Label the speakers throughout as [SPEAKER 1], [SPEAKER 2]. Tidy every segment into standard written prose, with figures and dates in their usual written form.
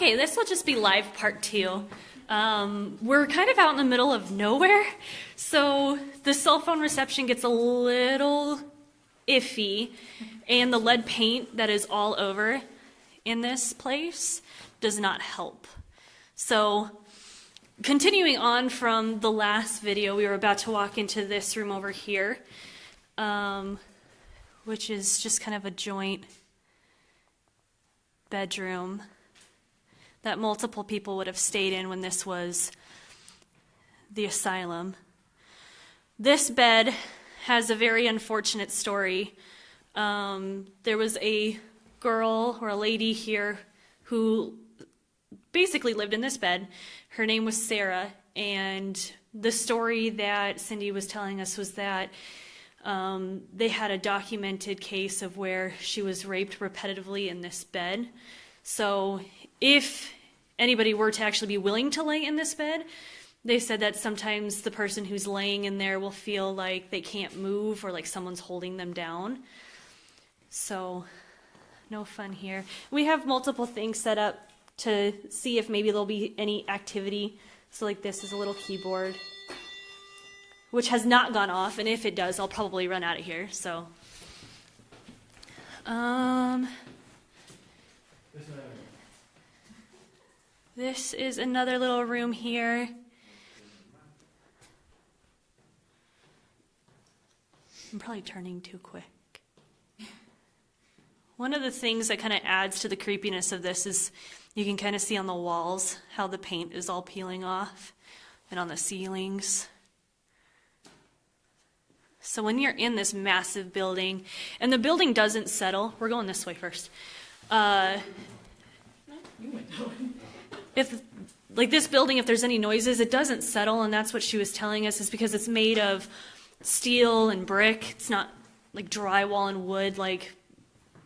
[SPEAKER 1] Okay, this will just be live part 2. We're kind of out in the middle of nowhere, so the cell phone reception gets a little iffy, and the lead paint that is all over in this place does not help. So continuing on from the last video, we were about to walk into this room over here, which is just kind of a joint bedroom that multiple people would have stayed in when this was the asylum. This bed has a very unfortunate story. There was a girl or a lady here who basically lived in this bed. Her name was Sarah, and the story that Cindy was telling us was that they had a documented case of where she was raped repetitively in this bed. So if anybody were to actually be willing to lay in this bed, they said that sometimes the person who's laying in there will feel like they can't move or like someone's holding them down. So no fun here. We have multiple things set up to see if maybe there'll be any activity. So like this is a little keyboard, which has not gone off, and if it does, I'll probably run out of here. So this is another little room here. I'm probably turning too quick. One of the things that kind of adds to the creepiness of this is you can kind of see on the walls how the paint is all peeling off, and on the ceilings. So when you're in this massive building, and the building doesn't settle, we're going this way first. If, like this building, if there's any noises, it doesn't settle, and that's what she was telling us, is because it's made of steel and brick. It's not like drywall and wood like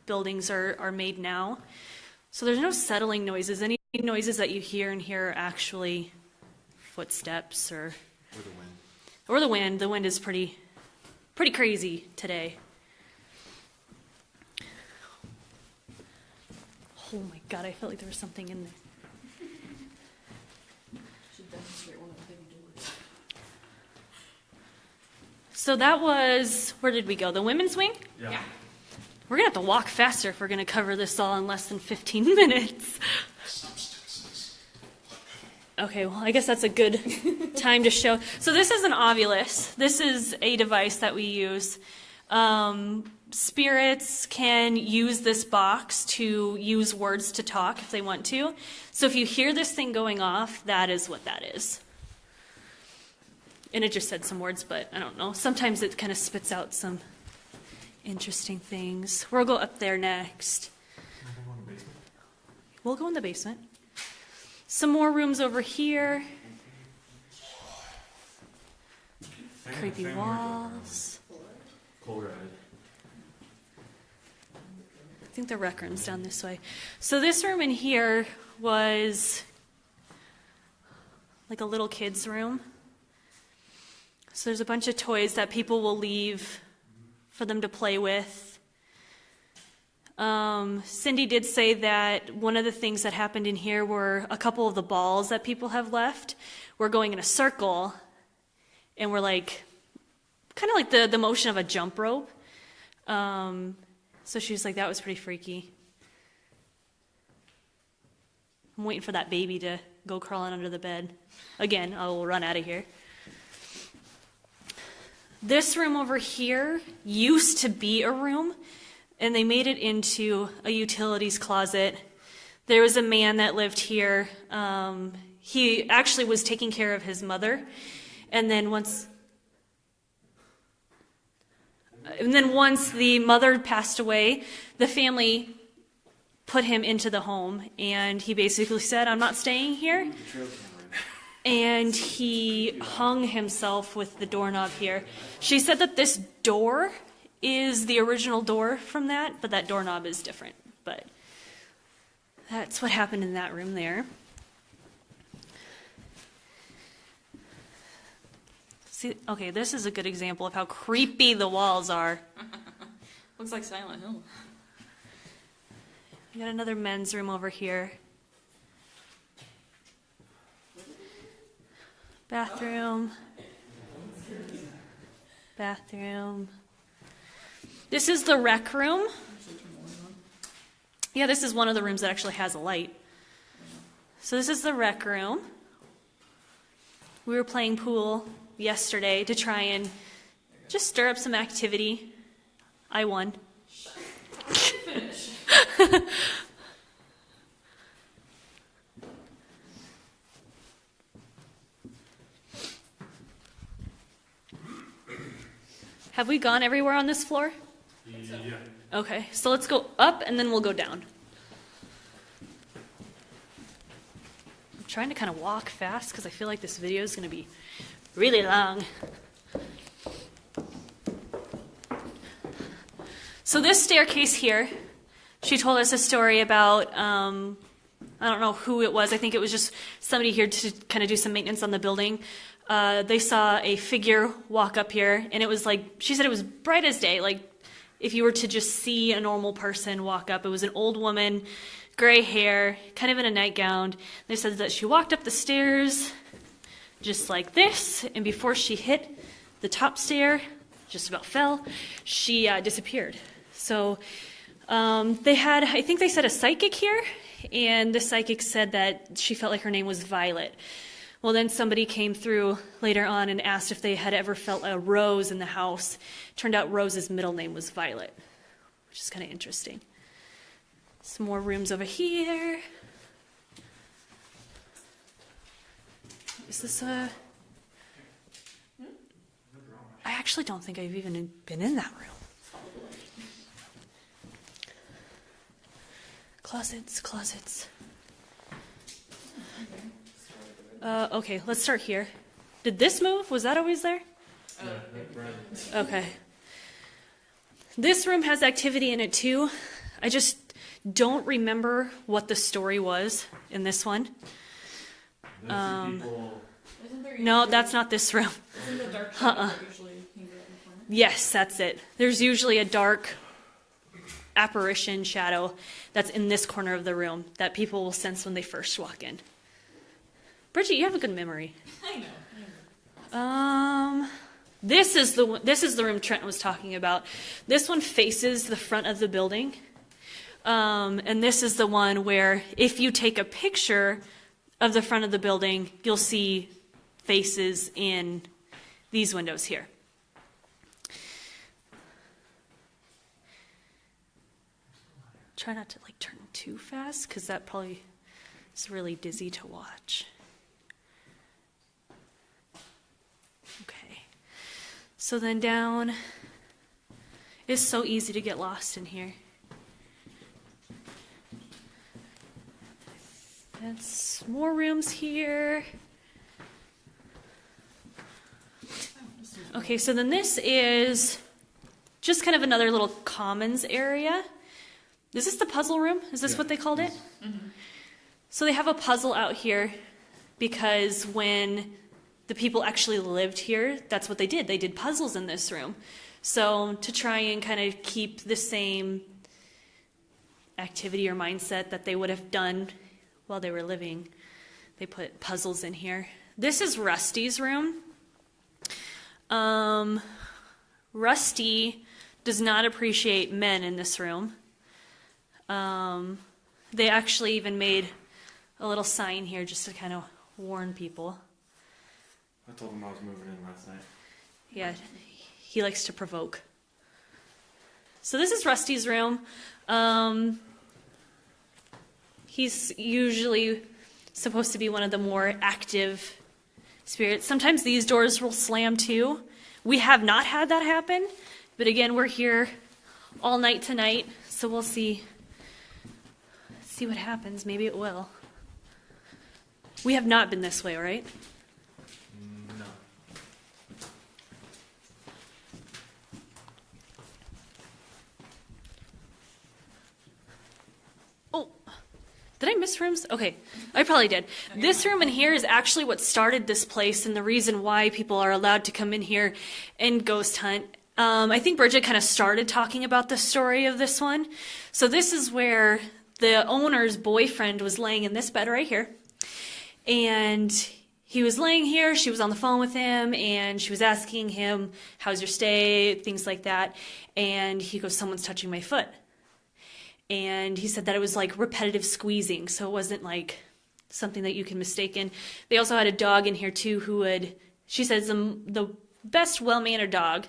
[SPEAKER 1] buildings are made now. So there's no settling noises. Any noises that you hear in here are actually footsteps or the wind. Or the wind. The wind is pretty crazy today. Oh my God, I felt like there was something in there. So that was, where did we go? The women's wing?
[SPEAKER 2] Yeah.
[SPEAKER 1] We're going to have to walk faster if we're going to cover this all in less than 15 minutes. Okay, well, I guess that's a good time to show. So this is an ovulus. This is a device that we use. Spirits can use this box to use words to talk if they want to. So if you hear this thing going off, that is what that is. And it just said some words, but I don't know. Sometimes it kind of spits out some interesting things. We'll go up there next. We'll go in the basement. Some more rooms over here. Creepy walls. I think the rec room's down this way. So this room in here was like a little kid's room. So there's a bunch of toys that people will leave for them to play with. Cindy did say that one of the things that happened in here were a couple of the balls that people have left were going in a circle, and were like, kind of like the motion of a jump rope. So she was like, that was pretty freaky. I'm waiting for that baby to go crawling under the bed. Again, I will run out of here. This room over here used to be a room, and they made it into a utilities closet. There was a man that lived here. He actually was taking care of his mother, and then once the mother passed away, the family put him into the home, and he basically said, "I'm not staying here." And he hung himself with the doorknob here. She said that this door is the original door from that, but that doorknob is different. But that's what happened in that room there. See, okay, this is a good example of how creepy the walls are.
[SPEAKER 2] Looks like Silent Hill.
[SPEAKER 1] We got another men's room over here. Bathroom. Bathroom. This is the rec room. Yeah, this is one of the rooms that actually has a light. So this is the rec room. We were playing pool yesterday to try and just stir up some activity. I won.
[SPEAKER 2] Finish.
[SPEAKER 1] Have we gone everywhere on this floor?
[SPEAKER 3] Yeah.
[SPEAKER 1] Okay, so let's go up and then we'll go down. I'm trying to kind of walk fast because I feel like this video is going to be really long. So this staircase here, she told us a story about, I don't know who it was. I think it was just somebody here to kind of do some maintenance on the building. They saw a figure walk up here, and it was like, she said it was bright as day. Like, if you were to just see a normal person walk up, it was an old woman, gray hair, kind of in a nightgown. They said that she walked up the stairs just like this, and before she hit the top stair, just about fell, she disappeared. So they had, I think they said a psychic here, and the psychic said that she felt like her name was Violet. Well, then somebody came through later on and asked if they had ever felt a Rose in the house. Turned out Rose's middle name was Violet, which is kind of interesting. Some more rooms over here. Is this a... I actually don't think I've even been in that room. Closets, closets. Okay, let's start here. Did this move? Was that always there? Okay. This room has activity in it too. I just don't remember what the story was in this one. No, that's not this room.
[SPEAKER 2] Isn't the dark shadow usually hanging out in the corner?
[SPEAKER 1] Yes, that's it. There's usually a dark apparition shadow that's in this corner of the room that people will sense when they first walk in. Bridget, you have a good memory.
[SPEAKER 2] I know.
[SPEAKER 1] This is the room Trent was talking about. This one faces the front of the building. And this is the one where if you take a picture of the front of the building, you'll see faces in these windows here. Try not to turn too fast because that probably is really dizzy to watch. Okay. So then down, it's so easy to get lost in here. That's more rooms here. Okay, so then this is just kind of another little commons area. Is this the puzzle room? Is this what they called it? Mm-hmm. So they have a puzzle out here because when the people actually lived here, that's what they did. They did puzzles in this room. So to try and kind of keep the same activity or mindset that they would have done while they were living, they put puzzles in here. This is Rusty's room. Rusty does not appreciate men in this room. They actually even made a little sign here just to kind of warn people.
[SPEAKER 3] I told him I was moving in last night.
[SPEAKER 1] Yeah, he likes to provoke. So this is Rusty's room. He's usually supposed to be one of the more active spirits. Sometimes these doors will slam too. We have not had that happen, but again, we're here all night tonight, so we'll see what happens. Maybe it will. We have not been this way, right?
[SPEAKER 3] No.
[SPEAKER 1] Oh, did I miss rooms? Okay, I probably did. This room in here is actually what started this place and the reason why people are allowed to come in here and ghost hunt. I think Bridget kind of started talking about the story of this one. So this is where the owner's boyfriend was laying in this bed right here. And he was laying here, she was on the phone with him, and she was asking him, how's your stay, things like that. And he goes, someone's touching my foot. And he said that it was like repetitive squeezing, so it wasn't like something that you can mistake. They also had a dog in here too who would, she says, the best well-mannered dog,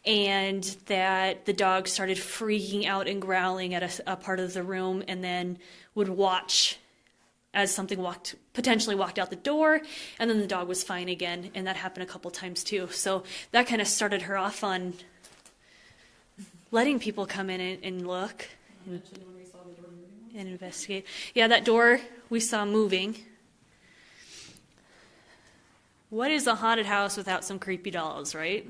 [SPEAKER 1] and that the dog started freaking out and growling at a part of the room, and then would watch as something potentially walked out the door, and then the dog was fine again, and that happened a couple times too. So that kind of started her off on letting people come in and look and investigate. Yeah, that door we saw moving. What is a haunted house without some creepy dolls, right?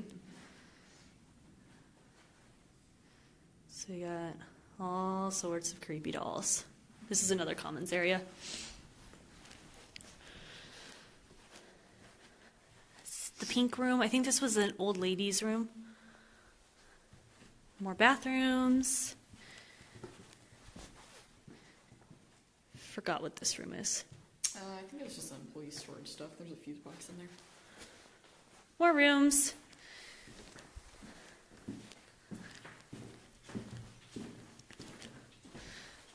[SPEAKER 1] So you got all sorts of creepy dolls. This is another commons area. The pink room, I think this was an old lady's room. More bathrooms. Forgot what this room is.
[SPEAKER 2] I think it's just employee storage stuff. There's a fuse box in there.
[SPEAKER 1] More rooms.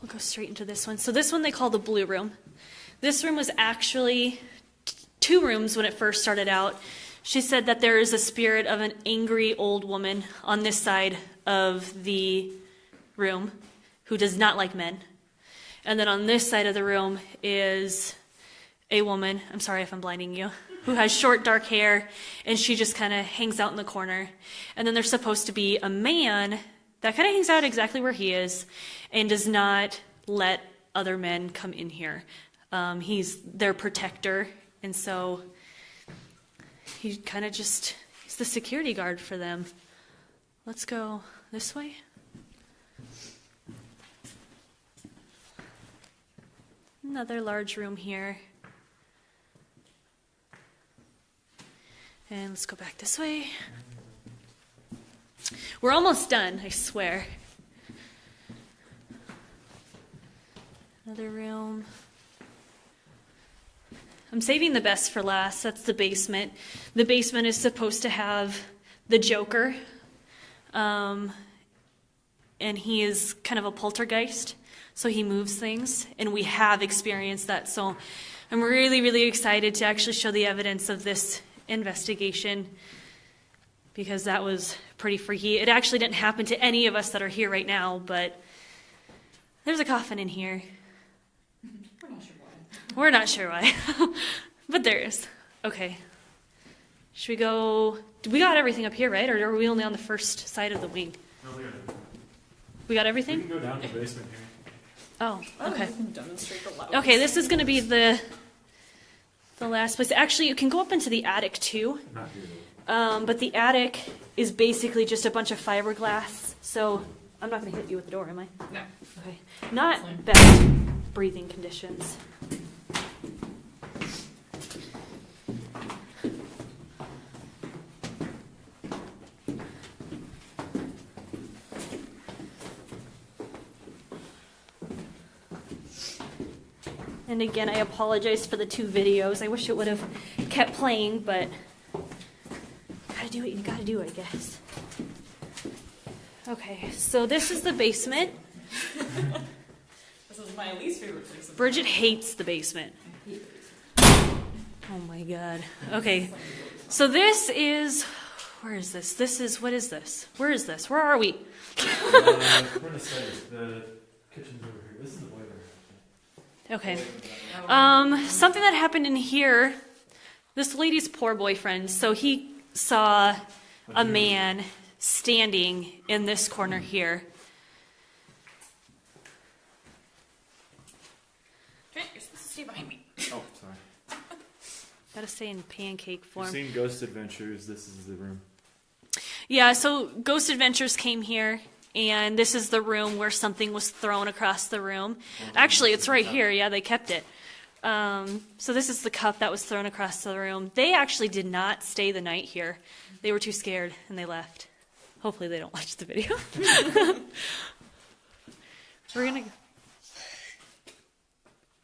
[SPEAKER 1] We'll go straight into this one. So this one they call the blue room. This room was actually 2 rooms when it first started out. She said that there is a spirit of an angry old woman on this side of the room who does not like men. And then on this side of the room is a woman, I'm sorry if I'm blinding you, who has short dark hair, and she just kind of hangs out in the corner. And then there's supposed to be a man that kind of hangs out exactly where he is and does not let other men come in here. He's their protector, and so he kind of just, he's the security guard for them. Let's go this way. Another large room here. And let's go back this way. We're almost done, I swear. Another room. I'm saving the best for last. That's the basement. The basement is supposed to have the Joker. And he is kind of a poltergeist. So he moves things. And we have experienced that. So I'm really, really excited to actually show the evidence of this investigation, because that was pretty freaky. It actually didn't happen to any of us that are here right now, but there's a coffin in here. We're not sure why. But there is. Okay. Should we go? We got everything up here, right? Or are we only on the first side of the wing?
[SPEAKER 3] No, we got it.
[SPEAKER 1] We got
[SPEAKER 3] We
[SPEAKER 1] everything?
[SPEAKER 3] can go down to the basement here.
[SPEAKER 1] Oh, okay.
[SPEAKER 2] We can demonstrate the loudness.
[SPEAKER 1] Okay, this is going to be the last place. Actually, you can go up into the attic too.
[SPEAKER 3] Not here though.
[SPEAKER 1] But the attic is basically just a bunch of fiberglass. So I'm not going to hit you with the door, am I?
[SPEAKER 2] No.
[SPEAKER 1] Okay. Not best breathing conditions. And again, I apologize for the 2 videos. I wish it would have kept playing, but gotta do what you gotta do, I guess. Okay, so this is the basement.
[SPEAKER 2] This is my least favorite place.
[SPEAKER 1] Bridget hates the basement. Oh my god. Okay, so this is, where is this? What is this? Where is this? Where are we?
[SPEAKER 3] We're in the stairs. The kitchen's over here. This is the boiler.
[SPEAKER 1] Okay. Something that happened in here, this lady's poor boyfriend, so he saw a man standing in this corner here.
[SPEAKER 2] Trent, you're supposed to stay behind me.
[SPEAKER 3] Oh, sorry.
[SPEAKER 1] Gotta stay in pancake
[SPEAKER 3] You've
[SPEAKER 1] form.
[SPEAKER 3] seen Ghost Adventures. This is the room.
[SPEAKER 1] Yeah, so Ghost Adventures came here, and this is the room where something was thrown across the room. Actually, it's right here. Yeah, they kept it. So this is the cup that was thrown across the room. They actually did not stay the night here. They were too scared, and they left. Hopefully they don't watch the video. We're going to...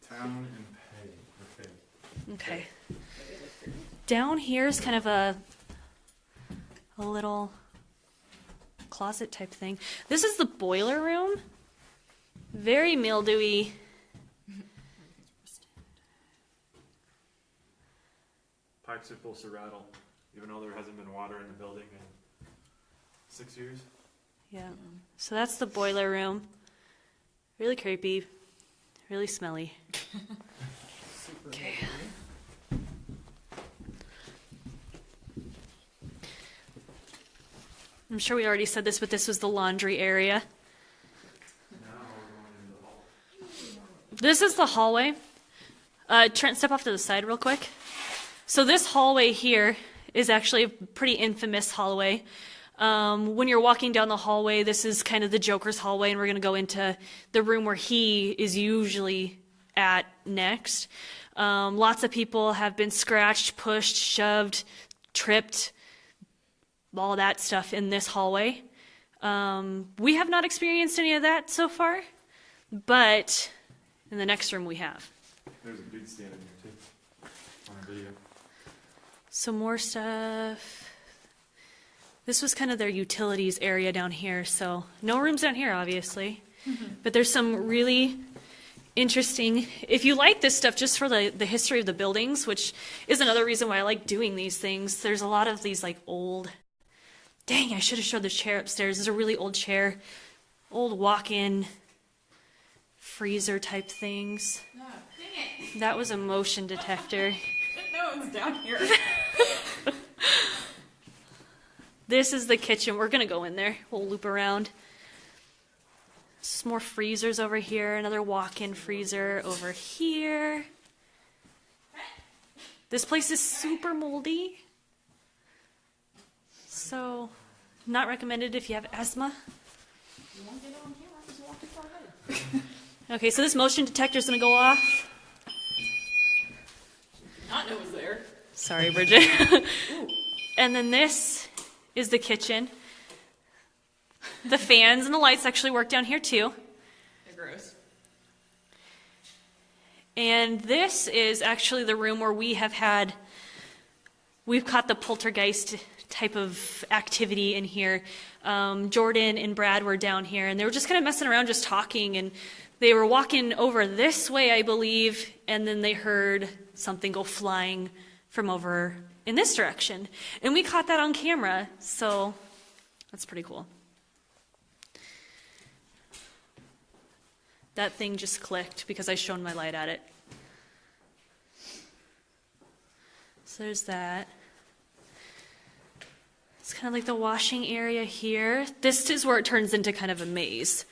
[SPEAKER 3] Town and pay. Okay.
[SPEAKER 1] Okay. Down here is kind of a little closet type thing. This is the boiler room. Very mildewy.
[SPEAKER 3] Pipes are supposed to rattle, even though there hasn't been water in the building in 6 years.
[SPEAKER 1] Yeah. So that's the boiler room. Really creepy. Really smelly.
[SPEAKER 2] Super
[SPEAKER 1] Okay.
[SPEAKER 2] heavy.
[SPEAKER 1] I'm sure we already said this, but this was the laundry area.
[SPEAKER 3] Now we're going into the hall.
[SPEAKER 1] This is the hallway. Trent, step off to the side real quick. So this hallway here is actually a pretty infamous hallway. When you're walking down the hallway, this is kind of the Joker's hallway, and we're going to go into the room where he is usually at next. Lots of people have been scratched, pushed, shoved, tripped, all that stuff in this hallway. We have not experienced any of that so far, but in the next room we have.
[SPEAKER 3] There's a dude standing here too on a video.
[SPEAKER 1] Some more stuff. This was kind of their utilities area down here, so no rooms down here, obviously. But there's some really interesting, if you like this stuff just for the history of the buildings, which is another reason why I like doing these things, there's a lot of these like old, dang, I should have showed the chair upstairs. There's a really old chair, old walk-in freezer type things.
[SPEAKER 2] No, dang it.
[SPEAKER 1] That was a motion detector.
[SPEAKER 2] No, it's down here.
[SPEAKER 1] This is the kitchen. We're going to go in there. We'll loop around. Some more freezers over here. Another walk-in freezer over here. This place is super moldy. So, not recommended if you have asthma.
[SPEAKER 2] You won't get it on camera because you walked too far ahead.
[SPEAKER 1] Okay, so this motion detector is going to go off.
[SPEAKER 2] Not know it was there.
[SPEAKER 1] Sorry, Bridget. And then this is the kitchen. The fans and the lights actually work down here too.
[SPEAKER 2] They're gross.
[SPEAKER 1] And this is actually the room where we've caught the poltergeist type of activity in here. Jordan and Brad were down here, and they were just kind of messing around, just talking, and they were walking over this way, I believe, and then they heard something go flying from over in this direction. And we caught that on camera, so that's pretty cool. That thing just clicked because I shone my light at it. So there's that. It's kind of like the washing area here. This is where it turns into kind of a maze.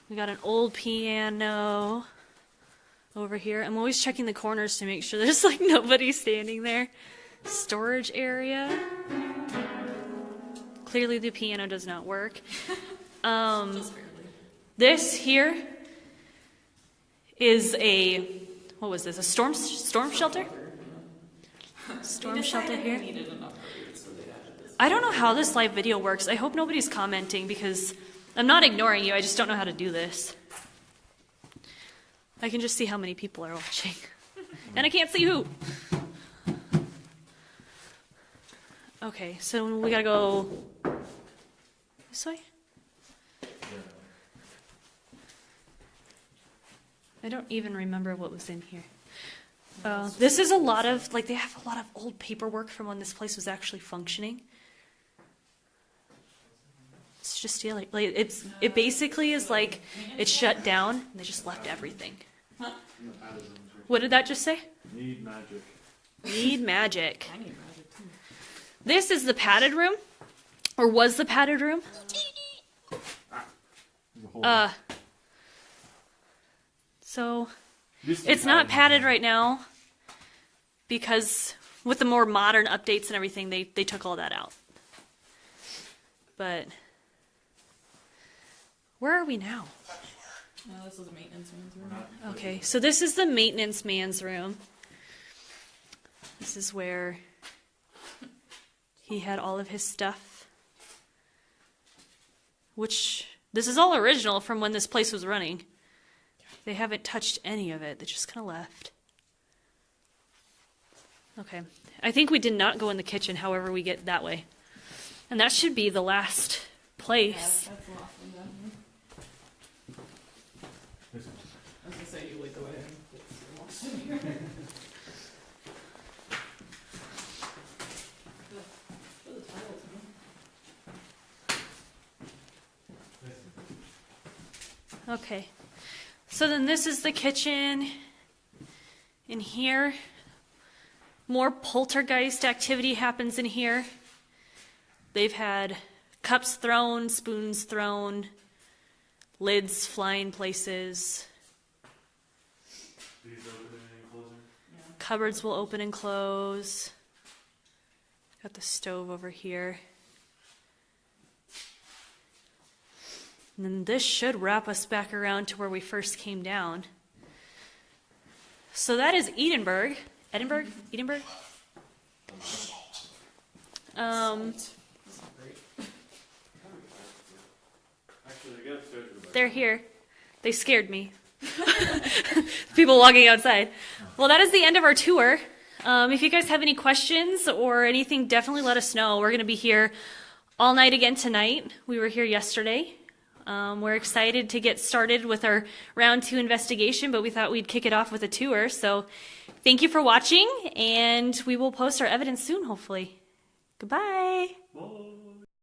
[SPEAKER 1] We got an old piano over here. I'm always checking the corners to make sure there's like nobody standing there. Storage area. Clearly the piano does not work.
[SPEAKER 2] Just barely.
[SPEAKER 1] This here is what was this? A storm shelter? Storm shelter here.
[SPEAKER 2] Needed an upgrade, so they added this.
[SPEAKER 1] I don't know how this live video works. I hope nobody's commenting because I'm not ignoring you. I just don't know how to do this. I can just see how many people are watching. And I can't see who. Okay, so we gotta go this way? I don't even remember what was in here. This is a lot of, they have a lot of old paperwork from when this place was actually functioning. It's just, yeah, it basically is like, it's shut down, and they just left everything. What did that just say?
[SPEAKER 3] Need magic.
[SPEAKER 1] Need magic.
[SPEAKER 2] I need magic too.
[SPEAKER 1] This is the padded room, or was the padded room. So it's not padded right now because with the more modern updates and everything, they took all that out. But where are we now?
[SPEAKER 2] No, this is a maintenance man's room.
[SPEAKER 1] Okay, so this is the maintenance man's room. This is where he had all of his stuff. Which, this is all original from when this place was running. They haven't touched any of it. They just kind of left. Okay. I think we did not go in the kitchen, however we get that way. And that should be the last place.
[SPEAKER 2] That's the last one down here. I was gonna say you lead the way in. It's lost in here. For the tiles, man.
[SPEAKER 1] Okay. So then this is the kitchen. In here, more poltergeist activity happens in here. They've had cups thrown, spoons thrown, lids flying places.
[SPEAKER 3] These opening and closing.
[SPEAKER 2] Yeah.
[SPEAKER 1] Cupboards will open and close. Got the stove over here. And then this should wrap us back around to where we first came down. So that is Edinburgh. Edinburgh? Edinburgh?
[SPEAKER 2] This is great.
[SPEAKER 3] Actually, they got upstairs to go back.
[SPEAKER 1] They're here. They scared me. People walking outside. Well, that is the end of our tour. If you guys have any questions or anything, definitely let us know. We're going to be here all night again tonight. We were here yesterday. We're excited to get started with our round 2 investigation, but we thought we'd kick it off with a tour. So thank you for watching, and we will post our evidence soon, hopefully. Goodbye.
[SPEAKER 3] Whoa.